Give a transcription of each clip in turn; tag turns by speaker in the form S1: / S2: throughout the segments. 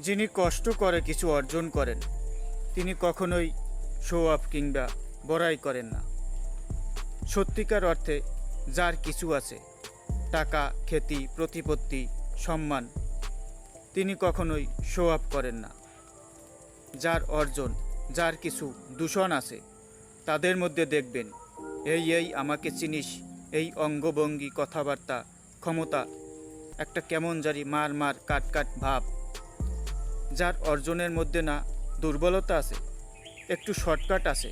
S1: যিনি কষ্ট করে কিছু অর্জন করেন তিনি কখনোই শো অফ কিংবা বড়াই করেন না। সত্যিকার অর্থে যার কিছু আছে, টাকা, খ্যাতি, প্রতিপত্তি, সম্মান, তিনি কখনোই শো অফ করেন না। যার অর্জন, যার কিছু দূষণ আছে, তাদের মধ্যে দেখবেন এই আমাকে চিনিস, এই অঙ্গভঙ্গি, কথাবার্তা, ক্ষমতা, একটা কেমন জানি মার কাট ভাব। যার অর্জনের মধ্যে না দুর্বলতা আছে, একটু শর্টকাট আছে,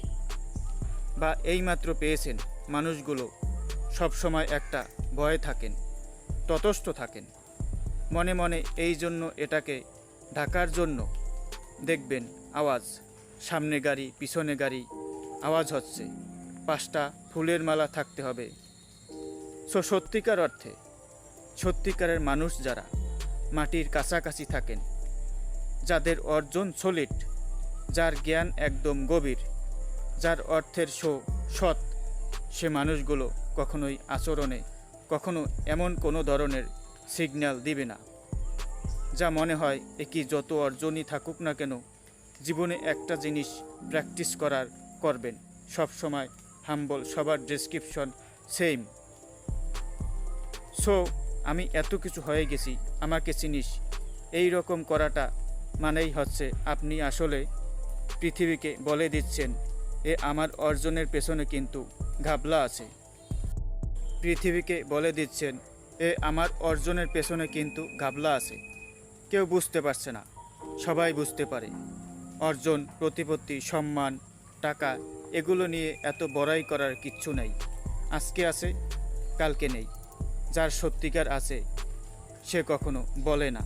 S1: বা এইমাত্র পেয়েছেন, মানুষগুলো সবসময় একটা ভয়ে থাকেন, তটস্থ থাকেন মনে মনে। এই জন্য এটাকে ঢাকার জন্য দেখবেন আওয়াজ, সামনে গাড়ি পিছনে গাড়ি আওয়াজ হচ্ছে, 5টা ফুলের মালা থাকতে হবে। সত্যিকার অর্থে সত্যিকারের মানুষ যারা মাটির কাছাকাছি থাকেন, যাদের অর্জন সলিড, যার জ্ঞান একদম গভীর, যার অর্থের সৎ, সে মানুষগুলো কখনোই আচরণে কখনো এমন কোনো ধরনের সিগন্যাল দিবে না যা মনে হয় একই যত অর্জনই থাকুক না কেন, জীবনে একটা জিনিস প্র্যাকটিস করবেন সবসময় হাম্বল, সবার ডেসক্রিপশন সেম। আমি এত কিছু হয়ে গেছি, আমাকে চিনিস, এই রকম করাটা মানেই হচ্ছে আপনি আসলে পৃথিবীকে বলে দিচ্ছেন আমার অর্জনের পেছনে কিন্তু ঘাবলা আছে। পৃথিবীকে বলে দিচ্ছেন আমার অর্জনের পেছনে কিন্তু ঘাবলা আছে। কেউ বুঝতে পারছে না, সবাই বুঝতে পারে। অর্জন, প্রতিপত্তি, সম্মান, টাকা, এগুলো নিয়ে এত বড়াই করার কিচ্ছু নেই। আজকে আছে, কালকে নেই। যার সত্যিকার আছে সে কখনো বলে না।